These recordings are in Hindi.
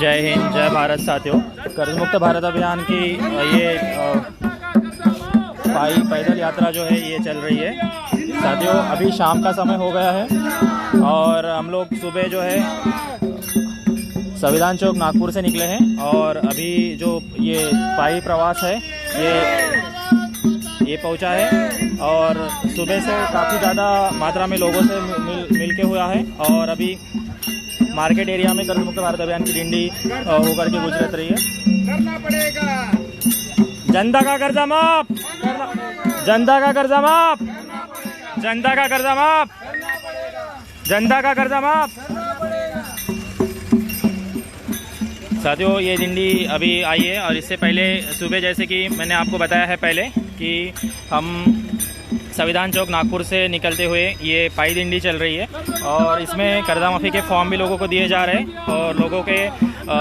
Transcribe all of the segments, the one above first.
जय हिंद जय भारत साथियों। कर्ज मुक्त भारत अभियान की ये पैदल यात्रा जो है ये चल रही है साथियों। अभी शाम का समय हो गया है और हम लोग सुबह जो है संविधान चौक नागपुर से निकले हैं और अभी जो ये पाई प्रवास है ये पहुंचा है और सुबह से काफ़ी ज़्यादा मात्रा में लोगों से मिल के हुआ है और अभी मार्केट एरिया में कर्ज मुक्त भारत अभियान की डिंडी होकर के गुजरत रही है। करना पड़ेगा जनता का कर्जा माफ, जनता का कर्जा माफ, जनता का कर्जा माफ, जनता का कर्जा माफ। साथियों ये डिंडी अभी आई है और इससे पहले सुबह जैसे कि मैंने आपको बताया है पहले कि हम संविधान चौक नागपुर से निकलते हुए ये पाई डिंडी चल रही है और इसमें कर्जा माफ़ी के फॉर्म भी लोगों को दिए जा रहे हैं और लोगों के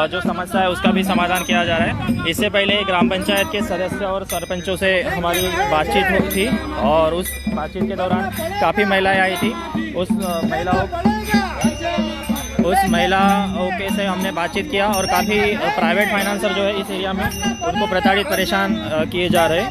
जो समस्या है उसका भी समाधान किया जा रहा है। इससे पहले ग्राम पंचायत के सदस्य और सरपंचों से हमारी बातचीत हुई थी और उस बातचीत के दौरान काफ़ी महिलाएं आई थी। उस महिलाओं के से हमने बातचीत किया और काफ़ी प्राइवेट फाइनेंसर जो है इस एरिया में उनको प्रताड़ित परेशान किए जा रहे हैं।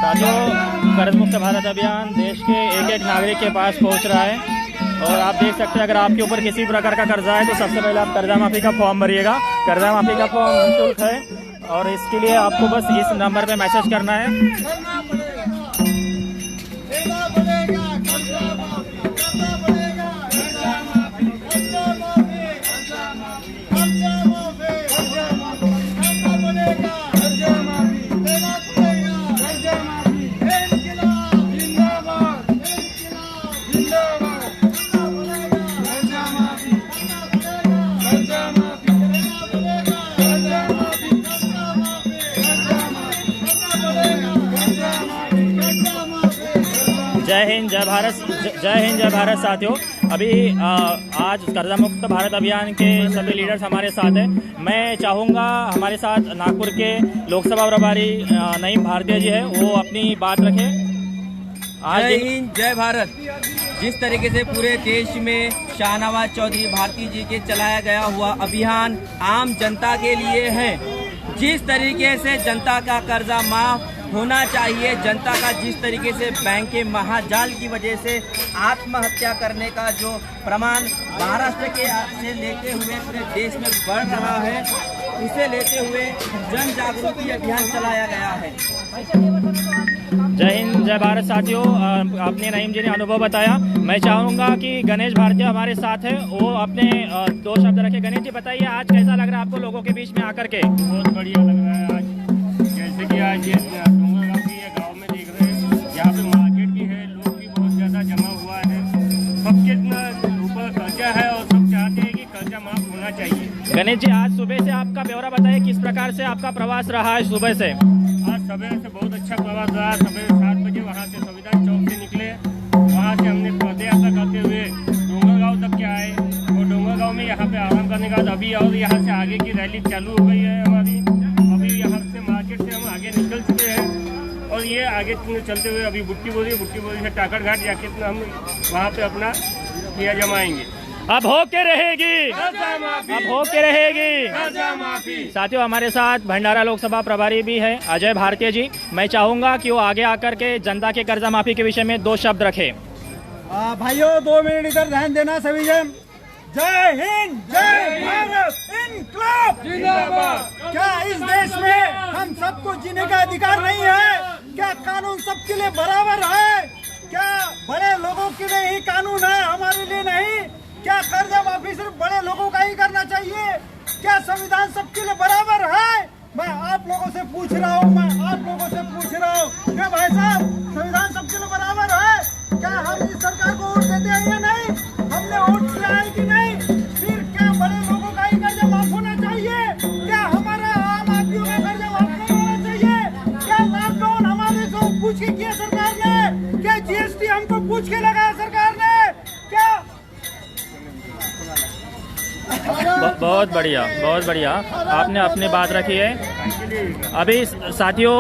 साथियों कर्ज मुक्त भारत अभियान देश के एक एक नागरिक के पास पहुंच रहा है और आप देख सकते हैं अगर आपके ऊपर किसी प्रकार का कर्जा है तो सबसे पहले आप कर्जा माफ़ी का फॉर्म भरिएगा। कर्जा माफ़ी का फॉर्म निःशुल्क है और इसके लिए आपको बस इस नंबर पे मैसेज करना है। जय हिंद जय भारत, जय हिंद जय भारत साथियों। अभी आज कर्जा मुक्त भारत अभियान के सभी लीडर्स हमारे साथ हैं। मैं चाहूँगा हमारे साथ नागपुर के लोकसभा प्रभारी नईम भारतीय जी है वो अपनी बात रखें। जय हिंद जय भारत। जिस तरीके से पूरे देश में शाहनवाज चौधरी भारती जी के चलाया गया हुआ अभियान आम जनता के लिए है, जिस तरीके से जनता का कर्जा माफ होना चाहिए, जनता का जिस तरीके से बैंक के महाजाल की वजह से आत्महत्या करने का जो प्रमाण महाराष्ट्र के से लेते हुए पूरे देश में बढ़ रहा है, उसे लेते हुए जन जागृति अभियान चलाया गया है। जय हिंद जय भारत साथियों। आपने नईम जी ने अनुभव बताया। मैं चाहूँगा कि गणेश भारतीय हमारे साथ है वो अपने दो शब्द रखे। गणेश जी बताइए आज कैसा लग रहा है आपको लोगों के बीच में आकर के? बहुत बढ़िया लग रहा है आज। जैसे कि आज ये डोंगरगांव की ये गाँव में देख रहे हैं, यहाँ पे मार्केट भी है, लोग भी बहुत ज़्यादा जमा हुआ है। सबके इतना ऊपर कर्जा है और सब चाहते हैं कि कर्जा माफ होना चाहिए। गणेश जी आज सुबह से आपका ब्यौरा बताइए किस प्रकार से आपका प्रवास रहा है सुबह से? आज सुबह से बहुत अच्छा प्रवास रहा। सुबह 7 बजे वहाँ से संविधान चौक से निकले, वहाँ से हमने पद यात्रा करते हुए डोंगरगांव तक के आए और डोंगरगांव में यहाँ पे आराम करने के बाद अभी और यहाँ से आगे की रैली चालू हो गई है हमारी। अभी यहाँ से मार्केट से हम आगे निकल चुके हैं और ये आगे चलते हुए अभी बुट्टी बोरी से टाकड़ घाट जाके हम वहाँ पे अपना किया जमाएंगे। अब हो के रहेगी, अब हो के रहेगी। साथियों हमारे साथ भंडारा लोकसभा प्रभारी भी है अजय भारतीय जी। मैं चाहूंगा कि वो आगे आकर के जनता के कर्जा माफी के विषय में दो शब्द रखें। भाइयों 2 मिनट इधर ध्यान देना सभी जन। जय हिंद जय भारत, इनकलाब जिंदाबाद। क्या इस देश में हम सबको जीने का अधिकार नहीं है? क्या कानून सबके लिए बराबर है? क्या बड़े लोगों के लिए ही कानून है, हमारे लिए नहीं? क्या कर्जा माफी सिर्फ बड़े लोगों का ही करना चाहिए? क्या संविधान सबके लिए बराबर है? मैं आप लोगों से पूछ रहा हूँ, क्या भाई साहब संविधान सबके लिए बराबर है? क्या हम इस सरकार को वोट देते हैं या नहीं? हमने वोट किया है कि नहीं? बहुत बढ़िया, बहुत बढ़िया, आपने अपनी बात रखी है। अभी साथियों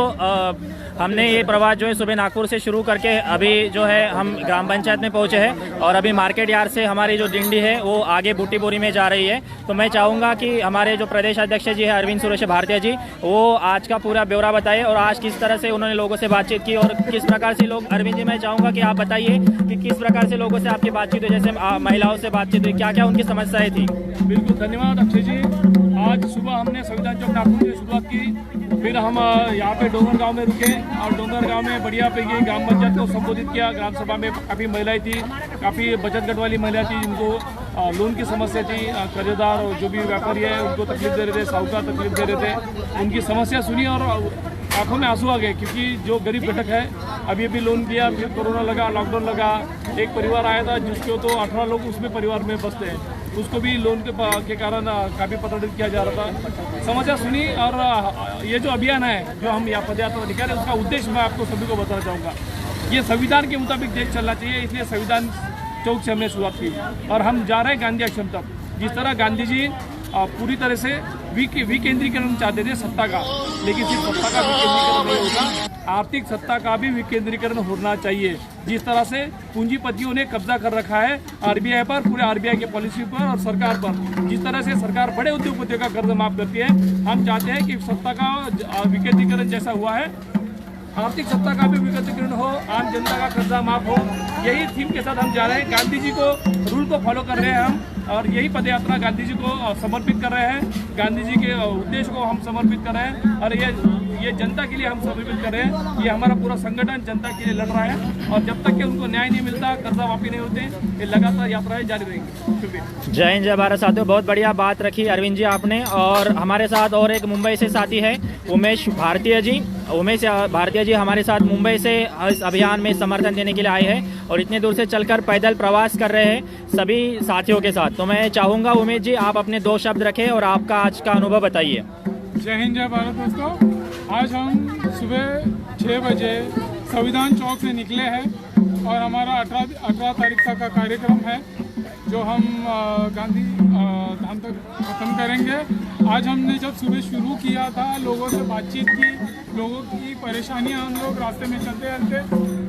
हमने ये प्रवास जो है सुबह नागपुर से शुरू करके अभी जो है हम ग्राम पंचायत में पहुंचे हैं और अभी मार्केट यार्ड से हमारी जो डिंडी है वो आगे बूटीबोरी में जा रही है। तो मैं चाहूँगा कि हमारे जो प्रदेश अध्यक्ष जी है अरविंद सुरेश भारतीय जी, वो आज का पूरा ब्यौरा बताइए और आज किस तरह से उन्होंने लोगों से बातचीत की और किस प्रकार से लोग। अरविंद जी, मैं चाहूँगा कि आप बताइए कि किस प्रकार से लोगों से आपकी बातचीत हुई, जैसे महिलाओं से बातचीत हुई, क्या क्या उनकी समस्याएं थी। बिल्कुल, धन्यवाद अक्षय जी। आज सुबह हमने संविधान चौक नागपुर से शुरुआत की, फिर हम यहाँ पे डोंगर गांव में रुके और डोंगर गांव में बढ़िया पैकी ग्राम पंचायत को संबोधित किया। ग्राम सभा में काफ़ी महिलाएं थी, काफ़ी बचत गट वाली महिला थी, जिनको लोन की समस्या थी, कर्जदार और जो भी व्यापारी है उनको तकलीफ दे रहे थे, साहूकार तकलीफ दे रहे थे। उनकी समस्या सुनी और आंखों में आंसू आ गए, क्योंकि जो गरीब घटक है अभी लोन किया, फिर कोरोना लगा, लॉकडाउन लगा। एक परिवार आया था जिसको तो 18 लोग उसमें परिवार में बसते हैं, उसको भी लोन के कारण काफ़ी प्रताड़ित किया जा रहा था। समस्या सुनी और ये जो अभियान है जो हम यहाँ पदयात्रा निकाल रहे हैं, उसका उद्देश्य मैं आपको सभी को बताना चाहूँगा। ये संविधान के मुताबिक देश चलना चाहिए, इसलिए संविधान चौक से हमने शुरुआत की और हम जा रहे हैं गांधी आश्रम तक। जिस तरह गांधी जी पूरी तरह से विकेंद्रीकरण चाहते थे सत्ता का, लेकिन सिर्फ सत्ता का विकेंद्रीकरण नहीं होगा, आर्थिक सत्ता का भी विकेंद्रीकरण होना चाहिए। जिस तरह से पूंजीपतियों ने कब्जा कर रखा है आरबीआई पर, पूरे आरबीआई की पॉलिसी पर और सरकार पर, जिस तरह से सरकार बड़े उद्योगपतियों का कर्ज माफ करती है, हम चाहते हैं कि सत्ता का विकेंद्रीकरण जैसा हुआ है, आर्थिक सत्ता का भी विकेंद्रीकरण हो, आम जनता का कर्जा माफ हो। यही थीम के साथ हम जा रहे हैं। गांधी जी को रूल को फॉलो कर रहे हैं हम, और यही पदयात्रा गांधी जी को समर्पित कर रहे हैं, गांधी जी के उद्देश्य को हम समर्पित कर रहे हैं और ये जनता के लिए हम समर्पित कर रहे हैं। ये हमारा पूरा संगठन जनता के लिए लड़ रहा है और जब तक कि उनको न्याय नहीं मिलता, कर्जा माफी नहीं होते, ये लगातार यात्राएं जारी रहेंगी। शुक्रिया। जय हिंद, जय भारत। साथियों, बहुत बढ़िया बात रखी अरविंद जी आपने। और हमारे साथ और एक मुंबई से साथी है उमेश भारतीय जी। उमेश भारतीय जी हमारे साथ मुंबई से इस अभियान में समर्थन देने के लिए आए हैं और इतने दूर से चलकर पैदल प्रवास कर रहे हैं सभी साथियों के साथ। तो मैं चाहूँगा उमेश जी आप अपने 2 शब्द रखें और आपका आज का अनुभव बताइए। जय हिंद, जय भारत। दोस्तों, आज हम सुबह 6 बजे संविधान चौक से निकले हैं और हमारा 18 तारीख तक का कार्यक्रम है, जो हम गांधी धाम तक खत्म करेंगे। आज हमने जब सुबह शुरू किया था, लोगों से बातचीत की, लोगों की परेशानियां हम लोग रास्ते में चलते चलते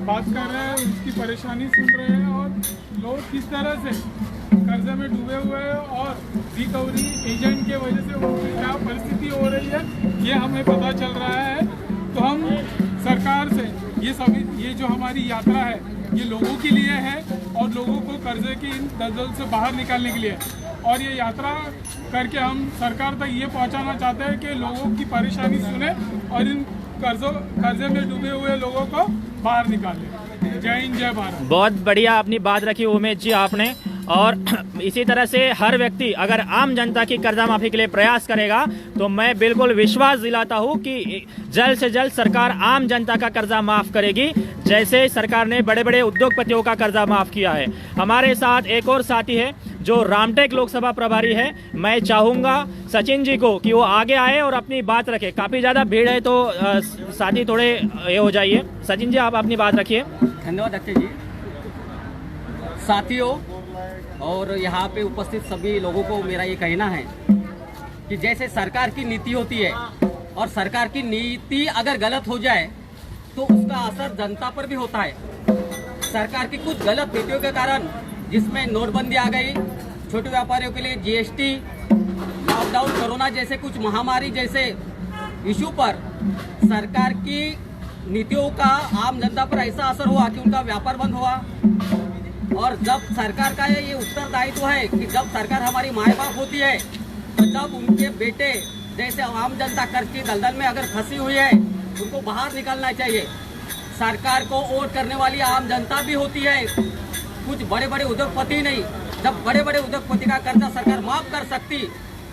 बात कर रहे हैं, उसकी परेशानी सुन रहे हैं और लोग किस तरह से कर्जे में डूबे हुए हैं और रिकवरी एजेंट के वजह से उनकी क्या परिस्थिति हो रही है, ये हमें पता चल रहा है। तो हम सरकार से ये जो हमारी यात्रा है, ये लोगों के लिए है और लोगों को कर्जे की इन दलदल से बाहर निकालने के लिए, और ये यात्रा करके हम सरकार तक ये पहुंचाना चाहते हैं कि लोगों की परेशानी सुने और इन कर्जे में डूबे हुए लोगों को बाहर निकाले। जय हिंद, जय भारत। बहुत बढ़िया अपनी बात रखी उमेश जी आपने। और इसी तरह से हर व्यक्ति अगर आम जनता की कर्जा माफी के लिए प्रयास करेगा तो मैं बिल्कुल विश्वास दिलाता हूं कि जल्द से जल्द सरकार आम जनता का कर्जा माफ करेगी, जैसे सरकार ने बड़े बड़े उद्योगपतियों का कर्जा माफ किया है। हमारे साथ एक और साथी है जो रामटेक लोकसभा प्रभारी है। मैं चाहूंगा सचिन जी को कि वो आगे आए और अपनी बात रखे। काफी ज्यादा भीड़ है तो साथी थोड़े ये हो जाइए। सचिन जी आप अपनी बात रखिए। धन्यवाद अक्षय जी। साथियों और यहाँ पे उपस्थित सभी लोगों को मेरा ये कहना है कि जैसे सरकार की नीति होती है और सरकार की नीति अगर गलत हो जाए तो उसका असर जनता पर भी होता है। सरकार की कुछ गलत नीतियों के कारण, जिसमें नोटबंदी आ गई, छोटे व्यापारियों के लिए जीएसटी, लॉकडाउन, कोरोना जैसे कुछ महामारी जैसे इशू पर सरकार की नीतियों का आम जनता पर ऐसा असर हुआ कि उनका व्यापार बंद हुआ। और जब सरकार का ये उत्तरदायित्व है कि जब सरकार हमारी माए बाप होती है तो जब उनके बेटे जैसे आम जनता कर्ज की दलदल में अगर फंसी हुई है, उनको बाहर निकालना चाहिए। सरकार को वोट करने वाली आम जनता भी होती है, कुछ बड़े बड़े उद्योगपति नहीं। जब बड़े बड़े उद्योगपति का कर्जा सरकार माफ कर सकती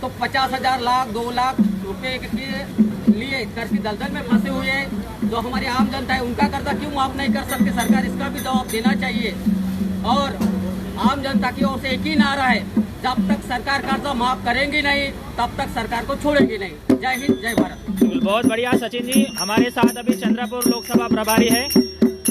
तो 50,000 लाख 2 लाख रुपए के लिए कर्ज की दलदल में फंसे हुए हैं जो हमारी आम जनता है, उनका कर्जा क्यों माफ नहीं कर सकती सरकार? इसका भी जवाब देना चाहिए। और आम जनता की ओर से एक ही नारा है, जब तक सरकार कर्जा माफ करेंगी नहीं तब तक सरकार को छोड़ेंगी नहीं। जय हिंद, जय भारत। बहुत बढ़िया सचिन जी। हमारे साथ अभी चंद्रपुर लोकसभा प्रभारी है,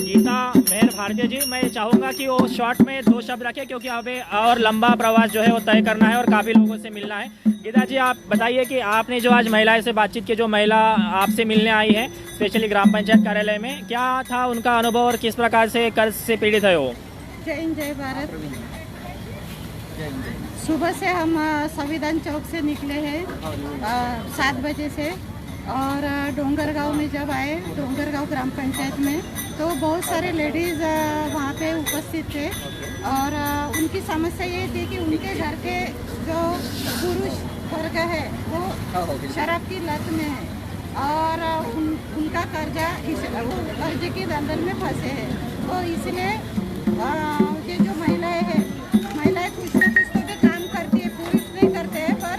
गीता मेहर भारतीय जी, मैं चाहूँगा कि वो शॉर्ट में 2 शब्द रखें क्योंकि हमें और लंबा प्रवास जो है वो तय करना है और काफ़ी लोगों से मिलना है। गीता जी, आप बताइए कि आपने जो आज महिलाएं से बातचीत की, जो महिला आपसे मिलने आई है स्पेशली ग्राम पंचायत कार्यालय में, क्या था उनका अनुभव और किस प्रकार से कर्ज से पीड़ित है वो? जय हिंद, जय भारत। सुबह से हम संविधान चौक से निकले हैं 7 बजे से, और डोंगरगांव में जब आए, डोंगरगांव ग्राम पंचायत में, तो बहुत सारे लेडीज़ वहाँ पे उपस्थित थे और उनकी समस्या ये थी कि उनके घर के जो पुरुष वर्ग है वो शराब की लत में है और उनका कर्जा वो कर्जे की दलदल में फंसे हैं। तो इसलिए ये जो महिलाएं हैं, महिलाएं कुछ न कुछ तो भी काम करती है, पुरुष नहीं करते हैं, पर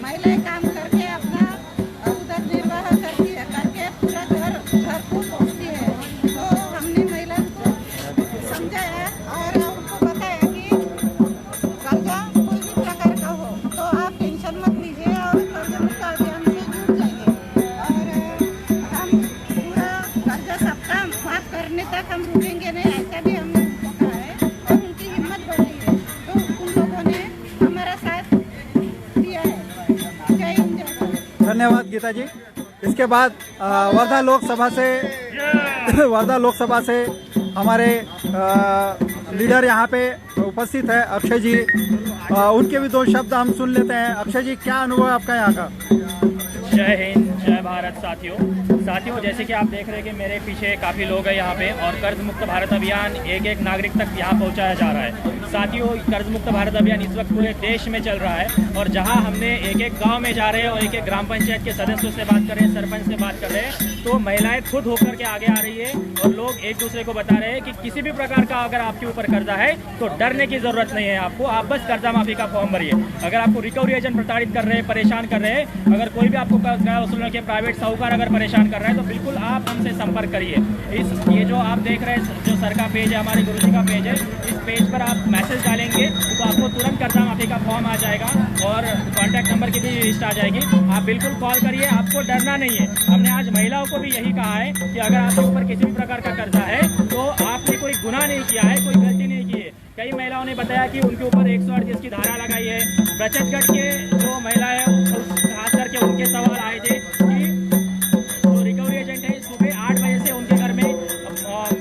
महिलाएं काम करके अपना उधर निर्वाह करती है, करके पूरा घर को पहुँचती है। तो हमने महिलाओं को समझाया और उनको बताया कि कर्जा कोई भी प्रकार का हो तो आप टेंशन मत लीजिए और कर्जा मुक्त अभियान में जुड़ जाइए और हम पूरा कर्जा सबका माफ करने तक हम रुकेंगे नहीं, ऐसा भी हमने उनको कहा है और उनकी हिम्मत बढ़ी है। तो उन लोगों ने हमारा साथ दिया है। जय हिंद, जय भारत। धन्यवाद गीता जी। इसके बाद वर्धा लोकसभा से हमारे लीडर यहाँ पे उपस्थित है, अक्षय जी। उनके भी 2 शब्द हम सुन लेते हैं। अक्षय जी, क्या अनुभव है आपका यहाँ का? जय हिंद, जय भारत। साथियों, जैसे कि आप देख रहे हैं कि मेरे पीछे काफ़ी लोग हैं यहाँ पे और कर्ज मुक्त भारत अभियान एक नागरिक तक यहाँ पहुँचाया जा रहा है। साथियों, कर्ज मुक्त भारत अभियान इस वक्त पूरे देश में चल रहा है और जहाँ हमने एक गांव में जा रहे हैं और एक ग्राम पंचायत के सदस्यों से बात कर रहे हैं, सरपंच से बात कर रहे हैं, तो महिलाएं खुद होकर के आगे आ रही है और लोग एक दूसरे को बता रहे हैं कि किसी भी प्रकार का अगर आपके ऊपर कर्जा है तो डरने की जरूरत नहीं है आपको, आप बस कर्जा माफी का फॉर्म भरिए। अगर आपको रिकवरी एजेंट प्रताड़ित कर रहे हैं, परेशान कर रहे हैं, अगर कोई भी आपको कर्जा वसूलने के प्राइवेट साहूकार अगर परेशान कर रहा है तो बिल्कुल आप हमसे संपर्क करिए। ये जो आप देख रहे हैं, जो सर का पेज है, हमारे गुरुजी का पेज है, इस पेज पर आप मैसेज डालेंगे तो आपको तुरंत कर्जा माफी का फॉर्म आ जाएगा और कॉन्टैक्ट नंबर की भी लिस्ट आ जाएगी। आप बिल्कुल कॉल करिए, आपको डरना नहीं है। हमने आज महिलाओं को भी यही कहा है कि अगर आपके ऊपर किसी भी प्रकार का कर्जा है तो आपने कोई गुनाह नहीं किया है, कोई गलती नहीं की है। कई महिलाओं ने बताया कि उनके ऊपर 138 की धारा लगाई है। बचतगढ़ के जो महिला है, खास करके उनके सवाल आए थे कि जो रिकवरी एजेंट है सुबह 8 बजे से उनके घर में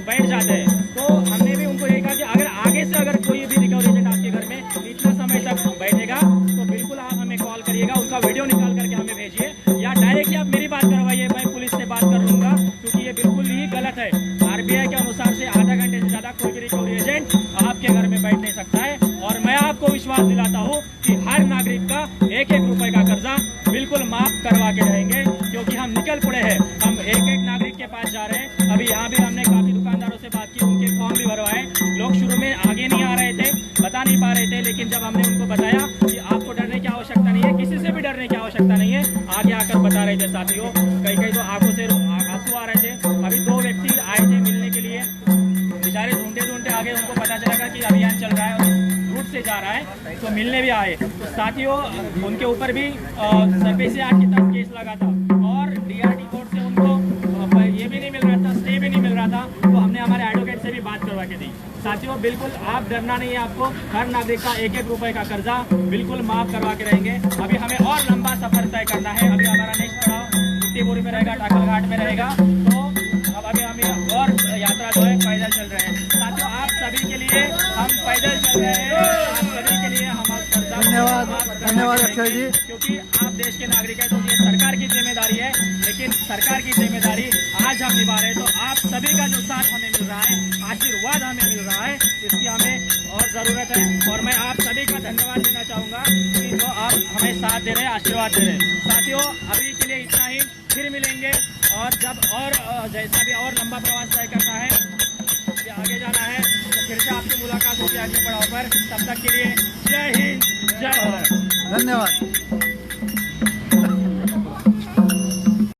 बैठ जाते हैं। तो हमने भी उनको यही कहा कि अगर आगे से अगर कोई भी रिकवरी एजेंट आपके घर में इतना समय तक बैठेगा तो बिल्कुल आप हमें कॉल करिएगा, उनका वीडियो निकाल करके हमें भेजिए या डायरेक्टली आप मेरी बात करवाइए, मैं पुलिस से बात कर लूँगा, क्योंकि ये बिल्कुल ही गलत है। RBI के अनुसार से आधा घंटे से ज़्यादा कोई भी रिकवरी एजेंट आपके घर में बैठ नहीं सकता है। और मैं आपको विश्वास दिलाता हूँ कि हर नागरिक का 1-1 रुपए का कर्जा बिल्कुल माफ करवा के रहेंगे, क्योंकि हम निकल पड़े हैं। हम एक नागरिक के पास जा रहे हैं। अभी यहाँ भी हमने काफ़ी दुकानदारों से बात की, उनके फॉर्म भी भरवाए। लोग शुरू में आगे नहीं आ रहे थे, बता नहीं पा रहे थे, लेकिन जब हमने उनको बताया कि आपको डरने की आवश्यकता नहीं है, किसी से भी डरने की आवश्यकता नहीं है, आगे आकर बता रहे थे साथियों। कई तो आंखों से आंसू आ रहे थे। अभी 2 व्यक्ति आए थे मिलने के लिए, बेचारे ढूंढते आगे उनको पता चला कि अभियान चल रहा है और रूट से जा रहा है, तो मिलने भी आए। तो साथियों, उनके ऊपर भी सरपेसी एक्ट के तहत केस लगा था और DRT कोर्ट से उनको ये भी नहीं मिल रहा था, स्टे भी नहीं मिल रहा था, तो हमने हमारे एडवोकेट से भी बात करवा के दी। साथियों, बिल्कुल आप डरना नहीं है, आपको हर नागरिक का 1-1 रुपए का कर्जा बिल्कुल माफ करवा के रहेंगे। अभी हमें और लंबा सफर तय करना है। अभी हमारा नेक्स्ट पड़ाव बुट्टीपुरी में रहेगा, टाकलघाट में रहेगा, तो अब अभी हमें और यात्रा जो है पैदल चल रहे हैं। साथियों, आप सभी के लिए हम पैदल चल रहे हैं, आप सभी के लिए हम धन्यवाद अक्षय जी। क्योंकि आप देश के नागरिक हैं तो ये सरकार की जिम्मेदारी है, लेकिन सरकार की जिम्मेदारी आज हम निभा रहे हैं। तो आप सभी का जो साथ हमें मिल रहा है, आशीर्वाद हमें मिल रहा है, इसकी हमें और ज़रूरत है। और मैं आप सभी का धन्यवाद देना चाहूँगा कि जो आप हमें साथ दे रहे हैं, आशीर्वाद दे रहे हैं। साथियों, अभी के लिए इतना ही, फिर मिलेंगे और जब और जैसा भी और लंबा प्रवास तय करना है, आगे जाना है, तो फिर से आपकी मुलाकात होगी अगले पड़ाव पर। तब तक के लिए जय हिंद, जय भारत। धन्यवाद।